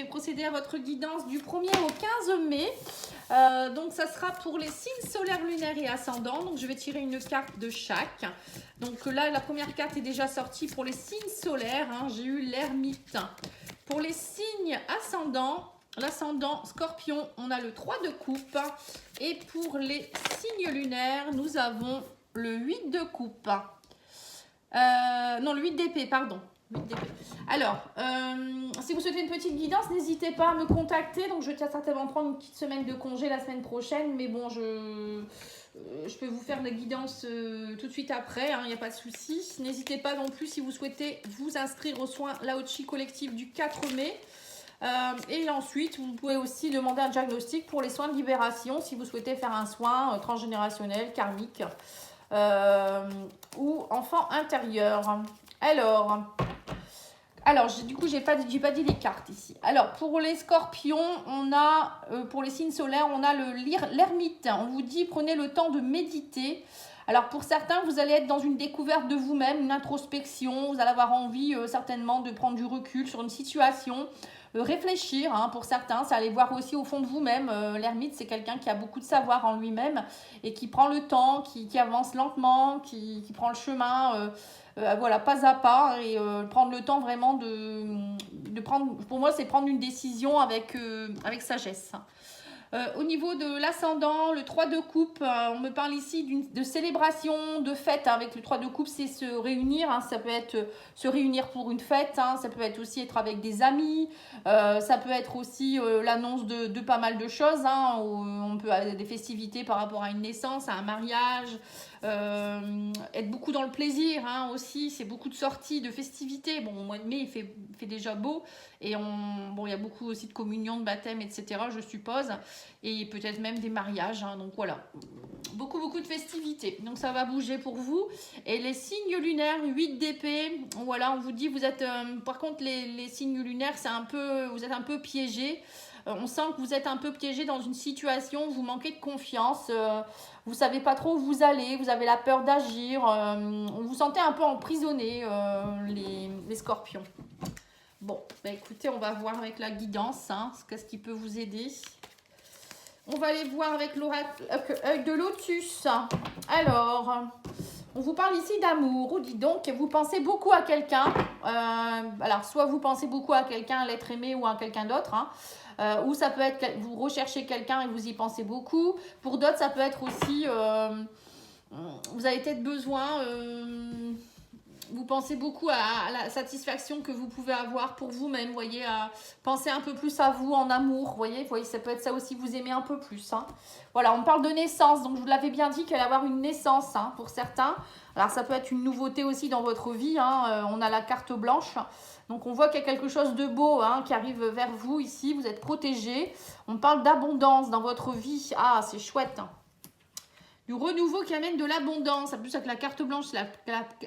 procéder à votre guidance du 1er au 15 mai. Donc, ça sera pour les signes solaires, lunaires et ascendants. Donc, je vais tirer une carte de chaque. Donc là, la première carte est déjà sortie pour les signes solaires. Hein. J'ai eu l'ermite. Pour les signes ascendants, l'ascendant Scorpion, on a le 3 de coupe. Et pour les signes lunaires, nous avons le 8 de coupe. Non, le 8 d'épée, pardon. 8 d'épée. Alors, si vous souhaitez une petite guidance, n'hésitez pas à me contacter. Donc, je vais certainement prendre une petite semaine de congé la semaine prochaine. Mais bon, je peux vous faire la guidance tout de suite après. Il n'y a pas de souci. N'hésitez pas non plus si vous souhaitez vous inscrire aux soins Lao-Chi collectif du 4 mai. Et ensuite, vous pouvez aussi demander un diagnostic pour les soins de libération si vous souhaitez faire un soin transgénérationnel, karmique ou enfant intérieur. Alors du coup, j'ai pas dit les cartes ici. Alors, pour les scorpions, on a, pour les signes solaires, on a l'ermite. On vous dit, prenez le temps de méditer. Alors, pour certains, vous allez être dans une découverte de vous-même, une introspection. Vous allez avoir envie, certainement, de prendre du recul sur une situation. Réfléchir, hein, pour certains, c'est aller voir aussi au fond de vous-même. L'ermite, c'est quelqu'un qui a beaucoup de savoir en lui-même et qui prend le temps, qui avance lentement, qui prend le chemin, voilà, pas à pas, et prendre le temps vraiment de prendre, pour moi, c'est prendre une décision avec sagesse. Au niveau de l'ascendant, le 3 de coupe, on me parle ici de célébration, de fête. Hein. Avec le 3 de coupe, c'est se réunir. Hein. Ça peut être se réunir pour une fête. Hein. Ça peut être aussi être avec des amis. Ça peut être aussi l'annonce de pas mal de choses. Hein. On peut avoir des festivités par rapport à une naissance, à un mariage. Être beaucoup dans le plaisir, hein, aussi. C'est beaucoup de sorties, de festivités. Bon, au mois de mai, il fait déjà beau. Et il y a beaucoup aussi de communion, de baptême, etc., je suppose. Et peut-être même des mariages. Hein, donc voilà, beaucoup de festivités. Donc ça va bouger pour vous. Et les signes lunaires, 8 d'épée. Voilà, on vous dit, vous êtes... par contre, les signes lunaires, vous êtes un peu piégés. On sent que vous êtes un peu piégé dans une situation où vous manquez de confiance. Vous ne savez pas trop où vous allez. Vous avez la peur d'agir. Vous sentez un peu emprisonné, les scorpions. Bon, bah écoutez, on va voir avec la guidance, hein, qu'est-ce qui peut vous aider. On va aller voir avec l'oracle œil de lotus. Alors, on vous parle ici d'amour. Ou dis donc, vous pensez beaucoup à quelqu'un. Alors, soit vous pensez beaucoup à quelqu'un, à l'être aimé ou à quelqu'un d'autre. Hein. Ou ça peut être, vous recherchez quelqu'un et vous y pensez beaucoup. Pour d'autres, ça peut être aussi, vous avez peut-être besoin... vous pensez beaucoup à la satisfaction que vous pouvez avoir pour vous-même, voyez, pensez un peu plus à vous en amour, voyez, ça peut être ça aussi, vous aimez un peu plus. Hein. Voilà, on parle de naissance, donc je vous l'avais bien dit qu'elle allait avoir une naissance, hein, pour certains. Alors ça peut être une nouveauté aussi dans votre vie, hein, on a la carte blanche, donc on voit qu'il y a quelque chose de beau, hein, qui arrive vers vous ici, vous êtes protégé. On parle d'abondance dans votre vie, ah c'est chouette, hein. Du renouveau qui amène de l'abondance. En plus, avec la carte blanche, c'est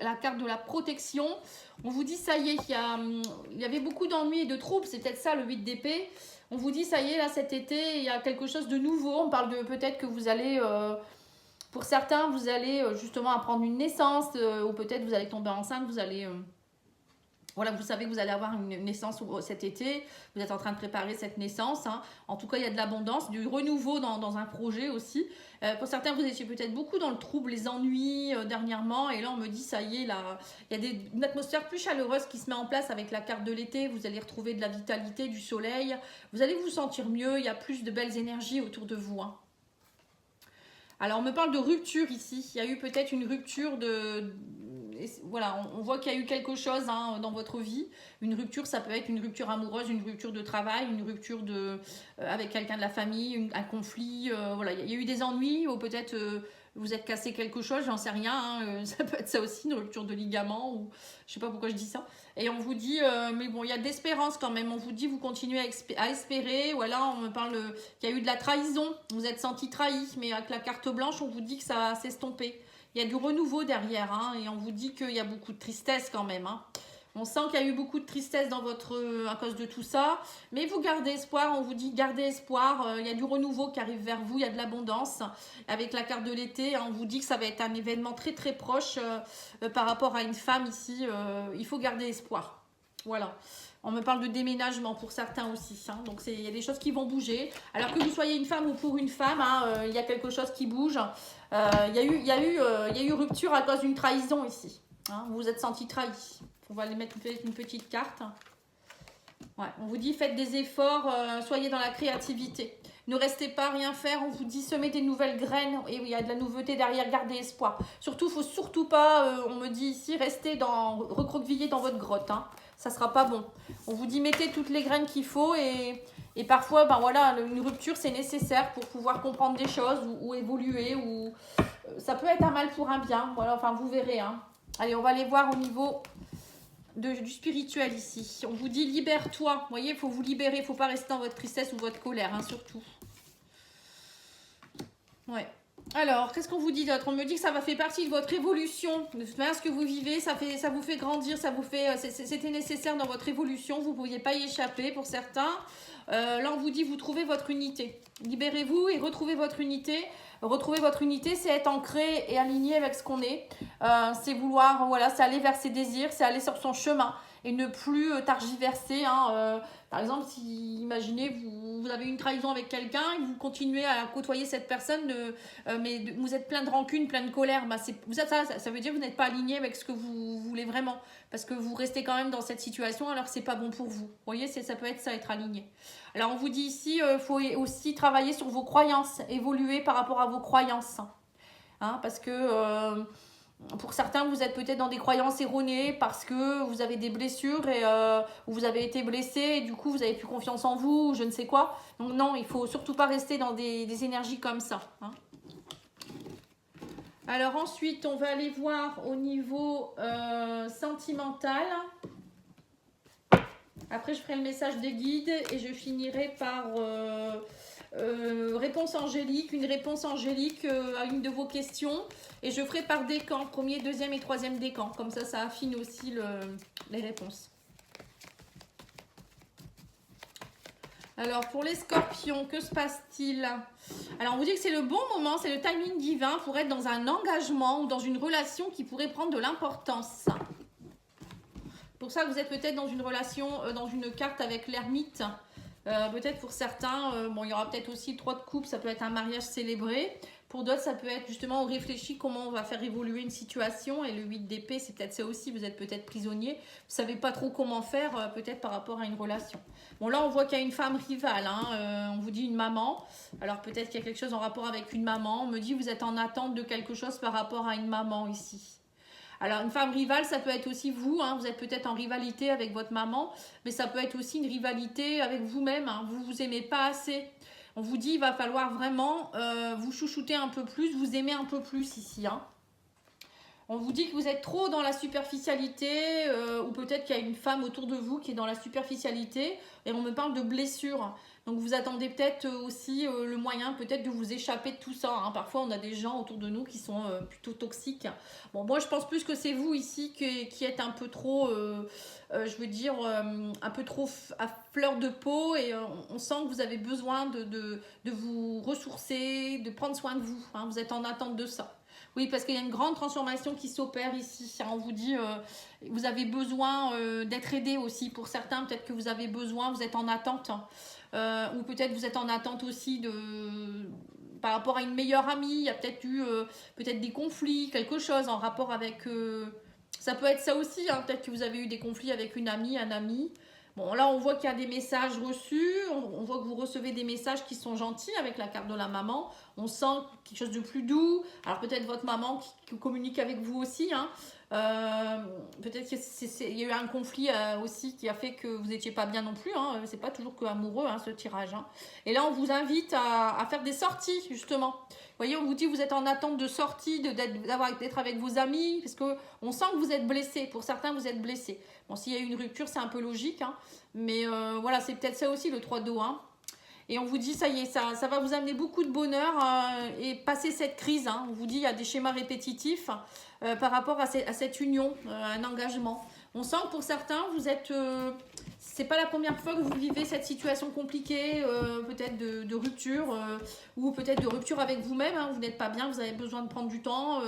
la carte de la protection. On vous dit, ça y est, il y avait beaucoup d'ennuis et de troubles. C'est peut-être ça, le 8 d'épée. On vous dit, ça y est, là, cet été, il y a quelque chose de nouveau. On parle de peut-être que vous allez... pour certains, vous allez justement apprendre une naissance. Ou peut-être vous allez tomber enceinte. Vous allez... Voilà, vous savez que vous allez avoir une naissance cet été. Vous êtes en train de préparer cette naissance. Hein. En tout cas, il y a de l'abondance, du renouveau dans un projet aussi. Pour certains, vous étiez peut-être beaucoup dans le trouble, les ennuis dernièrement. Et là, on me dit, ça y est, là, il y a une atmosphère plus chaleureuse qui se met en place avec la carte de l'été. Vous allez retrouver de la vitalité, du soleil. Vous allez vous sentir mieux. Il y a plus de belles énergies autour de vous. Hein. Alors, on me parle de rupture ici. Il y a eu peut-être une rupture voilà, on voit qu'il y a eu quelque chose, hein, dans votre vie. Une rupture, ça peut être une rupture amoureuse, une rupture de travail, une rupture avec quelqu'un de la famille, un conflit. Voilà, il y a eu des ennuis ou peut-être vous êtes cassé quelque chose, j'en sais rien. Hein, ça peut être ça aussi, une rupture de ligament ou je sais pas pourquoi je dis ça. Et on vous dit, mais bon, il y a de l'espérance quand même. On vous dit, vous continuez à espérer. Ou alors, on me parle qu'il y a eu de la trahison. Vous êtes senti trahi, mais avec la carte blanche, on vous dit que ça va s'estomper. Il y a du renouveau derrière, hein, et on vous dit qu'il y a beaucoup de tristesse quand même. Hein. On sent qu'il y a eu beaucoup de tristesse à cause de tout ça. Mais vous gardez espoir, on vous dit gardez espoir. Il y a du renouveau qui arrive vers vous, il y a de l'abondance. Avec la carte de l'été, hein, on vous dit que ça va être un événement très très proche par rapport à une femme ici. Il faut garder espoir. Voilà. On me parle de déménagement pour certains aussi. Hein. Donc, il y a des choses qui vont bouger. Alors que vous soyez une femme ou pour une femme, hein, il y a quelque chose qui bouge. Il y a eu rupture à cause d'une trahison ici. Hein. Vous vous êtes senti trahi. On va aller mettre une petite carte. Ouais, on vous dit faites des efforts, soyez dans la créativité. Ne restez pas à rien faire, on vous dit semez des nouvelles graines. Et oui, il y a de la nouveauté derrière, gardez espoir. Surtout, il ne faut surtout pas, on me dit ici, rester recroquevillé dans votre grotte. Hein. Ça ne sera pas bon. On vous dit mettez toutes les graines qu'il faut et parfois, ben voilà, une rupture c'est nécessaire pour pouvoir comprendre des choses ou évoluer. Ou ça peut être un mal pour un bien. Voilà, enfin vous verrez. Hein. Allez, on va aller voir au niveau du spirituel ici. On vous dit libère-toi. Vous voyez, il faut vous libérer. Il ne faut pas rester dans votre tristesse ou votre colère, hein, surtout. Ouais. Alors, qu'est-ce qu'on vous dit d'autre? On me dit que ça va faire partie de votre évolution. De toute manière, ce que vous vivez, ça vous fait grandir, c'était nécessaire dans votre évolution. Vous ne pouviez pas y échapper pour certains. Là, on vous dit, vous trouvez votre unité. Libérez-vous et retrouvez votre unité. Retrouver votre unité, c'est être ancré et aligné avec ce qu'on est. C'est vouloir, voilà, c'est aller vers ses désirs, c'est aller sur son chemin et ne plus targiverser. Hein, par exemple, si imaginez, vous avez une trahison avec quelqu'un et vous continuez à côtoyer cette personne, mais vous êtes plein de rancune, plein de colère, bah ça veut dire que vous n'êtes pas aligné avec ce que vous voulez vraiment. Parce que vous restez quand même dans cette situation alors que c'est pas bon pour vous. Vous voyez, ça peut être ça, être aligné. Alors on vous dit ici, il faut aussi travailler sur vos croyances, évoluer par rapport à vos croyances. Hein, parce que pour certains, vous êtes peut-être dans des croyances erronées parce que vous avez des blessures et vous avez été blessé et du coup vous avez plus confiance en vous, je ne sais quoi. Donc non, il ne faut surtout pas rester dans des énergies comme ça. Hein. Alors ensuite, on va aller voir au niveau sentimental. Après, je ferai le message des guides et je finirai par réponse angélique, une réponse angélique à une de vos questions. Et je ferai par décan, premier, deuxième et troisième décan. Comme ça affine aussi les réponses. Alors, pour les scorpions, que se passe-t-il? Alors, on vous dit que c'est le bon moment, c'est le timing divin pour être dans un engagement ou dans une relation qui pourrait prendre de l'importance. Pour ça, vous êtes peut-être dans une relation, dans une carte avec l'ermite. Peut-être pour certains, bon, il y aura peut-être aussi le 3 de coupe, ça peut être un mariage célébré. Pour d'autres, ça peut être justement on réfléchit comment on va faire évoluer une situation. Et le 8 d'épée, c'est peut-être ça aussi, vous êtes peut-être prisonnier. Vous ne savez pas trop comment faire, peut-être par rapport à une relation. Bon, là, on voit qu'il y a une femme rivale. Hein, on vous dit une maman. Alors, peut-être qu'il y a quelque chose en rapport avec une maman. On me dit vous êtes en attente de quelque chose par rapport à une maman ici. Alors, une femme rivale, ça peut être aussi vous. Hein, vous êtes peut-être en rivalité avec votre maman. Mais ça peut être aussi une rivalité avec vous-même. Hein, vous ne vous aimez pas assez. On vous dit il va falloir vraiment vous chouchouter un peu plus, vous aimer un peu plus ici. Hein. On vous dit que vous êtes trop dans la superficialité ou peut-être qu'il y a une femme autour de vous qui est dans la superficialité et on me parle de blessures. Donc vous attendez peut-être aussi le moyen peut-être de vous échapper de tout ça. Hein. Parfois on a des gens autour de nous qui sont plutôt toxiques. Bon, moi je pense plus que c'est vous ici qui êtes un peu trop, je veux dire, un peu trop à fleur de peau et on sent que vous avez besoin de vous ressourcer, de prendre soin de vous. Hein. Vous êtes en attente de ça. Oui, parce qu'il y a une grande transformation qui s'opère ici. On vous dit, vous avez besoin d'être aidé aussi. Pour certains, peut-être que vous avez besoin, vous êtes en attente. Ou peut-être vous êtes en attente aussi par rapport à une meilleure amie. Il y a peut-être eu peut-être des conflits, quelque chose en rapport avec... ça peut être ça aussi. Hein, peut-être que vous avez eu des conflits avec une amie, un ami. Bon, là, on voit qu'il y a des messages reçus. On voit que vous recevez des messages qui sont gentils avec la carte de la maman. On sent quelque chose de plus doux. Alors, peut-être votre maman qui communique avec vous aussi. Hein. Peut-être qu'il y a eu un conflit aussi qui a fait que vous n'étiez pas bien non plus. Hein. C'est pas toujours que amoureux, hein, ce tirage. Hein. Et là, on vous invite à faire des sorties, justement. Vous voyez, on vous dit que vous êtes en attente de sortie, d'être avec vos amis, parce qu'on sent que vous êtes blessé. Pour certains, vous êtes blessé. Bon, s'il y a eu une rupture, c'est un peu logique, hein, mais voilà, c'est peut-être ça aussi le 3 d'eau. Hein. Et on vous dit, ça y est, ça va vous amener beaucoup de bonheur et passer cette crise. Hein. On vous dit, il y a des schémas répétitifs par rapport à cette union, un engagement. On sent que pour certains, vous êtes c'est pas la première fois que vous vivez cette situation compliquée, peut-être de rupture, ou peut-être de rupture avec vous-même, hein, vous n'êtes pas bien, vous avez besoin de prendre du temps.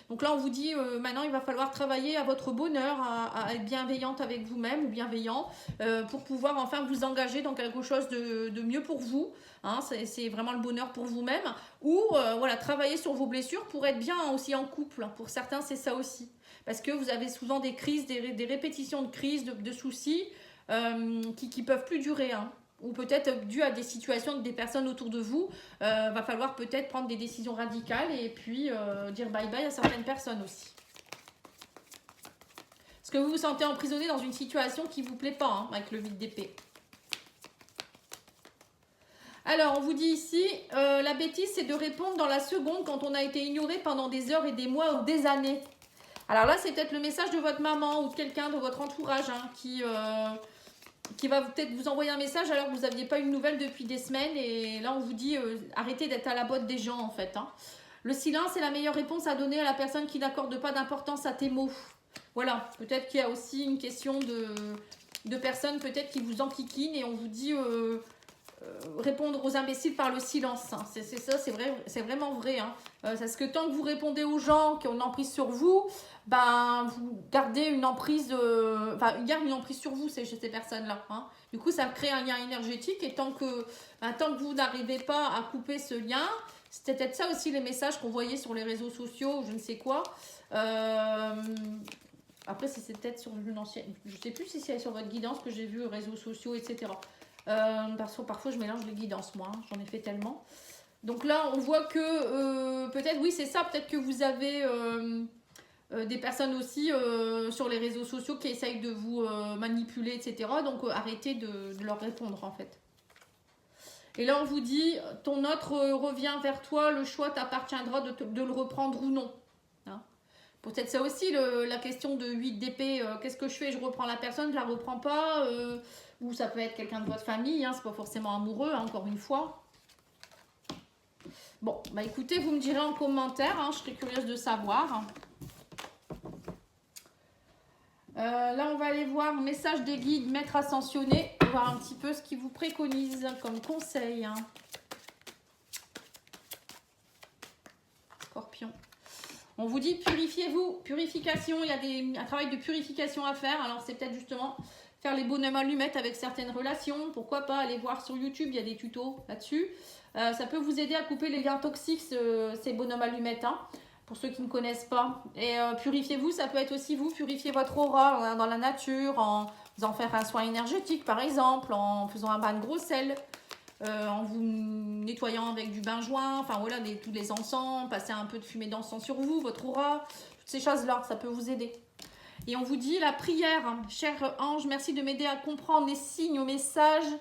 Donc là, on vous dit, maintenant, il va falloir travailler à votre bonheur, à être bienveillante avec vous-même, ou bienveillant, pour pouvoir enfin vous engager dans quelque chose de mieux pour vous. Hein, c'est vraiment le bonheur pour vous-même. Ou voilà, travailler sur vos blessures pour être bien aussi en couple. Pour certains, c'est ça aussi. Parce que vous avez souvent des crises, des répétitions de crises, de soucis, qui peuvent plus durer, hein. Ou peut-être dû à des situations des personnes autour de vous, va falloir peut-être prendre des décisions radicales et puis dire bye bye à certaines personnes aussi. Parce que vous vous sentez emprisonné dans une situation qui ne vous plaît pas, hein, avec le vide d'épée. Alors, on vous dit ici, la bêtise, c'est de répondre dans la seconde quand on a été ignoré pendant des heures et des mois ou des années. Alors là, c'est peut-être le message de votre maman ou de quelqu'un de votre entourage, hein, qui va peut-être vous envoyer un message alors que vous n'aviez pas eu de nouvelles depuis des semaines. Et là, on vous dit, arrêtez d'être à la botte des gens, en fait. Hein. Le silence est la meilleure réponse à donner à la personne qui n'accorde pas d'importance à tes mots. Voilà, peut-être qu'il y a aussi une question de personnes peut-être qui vous enquiquinent et on vous dit répondre aux imbéciles par le silence. Hein. C'est ça, c'est vrai, c'est vraiment vrai. Hein. Parce que tant que vous répondez aux gens qui ont une emprise sur vous, ben, vous gardez une emprise, ils gardent une emprise sur vous, ces personnes-là. Hein. Du coup, ça crée un lien énergétique et tant que vous n'arrivez pas à couper ce lien, c'était peut-être ça aussi les messages qu'on voyait sur les réseaux sociaux, je ne sais quoi. Après, si c'est peut-être sur une ancienne, je ne sais plus si c'est sur votre guidance que j'ai vu réseaux sociaux, etc. Parce que parfois je mélange les guidances, moi, hein, j'en ai fait tellement. Donc là, on voit que peut-être, oui, c'est ça, peut-être que vous avez des personnes aussi sur les réseaux sociaux qui essayent de vous manipuler, etc. Donc arrêtez de leur répondre, en fait. Et là, on vous dit, ton autre revient vers toi, le choix t'appartiendra de le reprendre ou non. Hein. Peut-être ça aussi, la question de 8 d'épée, qu'est-ce que je fais? Je reprends la personne, je la reprends pas ou ça peut être quelqu'un de votre famille, hein, c'est pas forcément amoureux, hein, encore une fois. Bon, bah écoutez, vous me direz en commentaire, hein, je serais curieuse de savoir. Là, on va aller voir message des guides, maître ascensionné, voir un petit peu ce qu'ils vous préconisent comme conseil. Hein. Scorpion. On vous dit purifiez-vous, purification, il y a un travail de purification à faire, alors c'est peut-être justement faire les bonhommes allumettes avec certaines relations, pourquoi pas aller voir sur YouTube, il y a des tutos là-dessus. Ça peut vous aider à couper les liens toxiques, ces bonhommes allumettes, hein, pour ceux qui ne connaissent pas. Et purifiez-vous, ça peut être aussi vous, purifier votre aura dans la nature, en faisant faire un soin énergétique par exemple, en faisant un bain de gros sel, en vous nettoyant avec du bain joint, enfin voilà, tous les encens, passer un peu de fumée d'encens sur vous, votre aura, toutes ces choses-là, ça peut vous aider. Et on vous dit la prière, cher ange, merci de m'aider à comprendre les signes, aux messages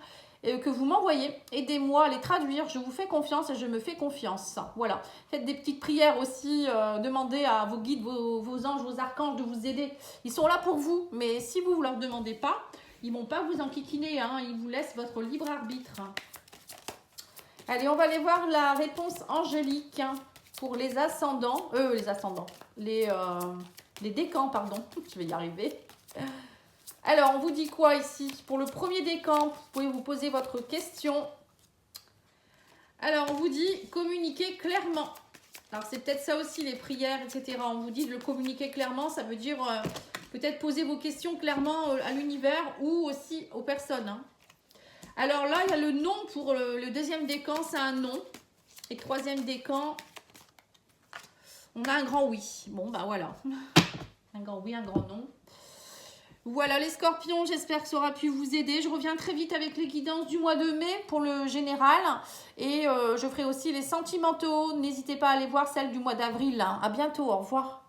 que vous m'envoyez. Aidez-moi à les traduire, je vous fais confiance et je me fais confiance. Voilà, faites des petites prières aussi, demandez à vos guides, vos anges, vos archanges de vous aider. Ils sont là pour vous, mais si vous ne leur demandez pas, ils ne vont pas vous enquiquiner, hein, ils vous laissent votre libre arbitre. Allez, on va aller voir la réponse angélique pour les ascendants, les décans, pardon, je vais y arriver. Alors, on vous dit quoi ici? Pour le premier décan, vous pouvez vous poser votre question. Alors, on vous dit communiquer clairement. Alors, c'est peut-être ça aussi, les prières, etc. On vous dit de le communiquer clairement, ça veut dire peut-être poser vos questions clairement à l'univers ou aussi aux personnes. Hein. Alors là, il y a le non pour le deuxième décan, c'est un non. Et troisième décan, on a un grand oui. Bon, bah voilà. Un grand oui, un grand non. Voilà les scorpions, j'espère que ça aura pu vous aider. Je reviens très vite avec les guidances du mois de mai pour le général. Et je ferai aussi les sentimentaux. N'hésitez pas à aller voir celle du mois d'avril. À bientôt, au revoir.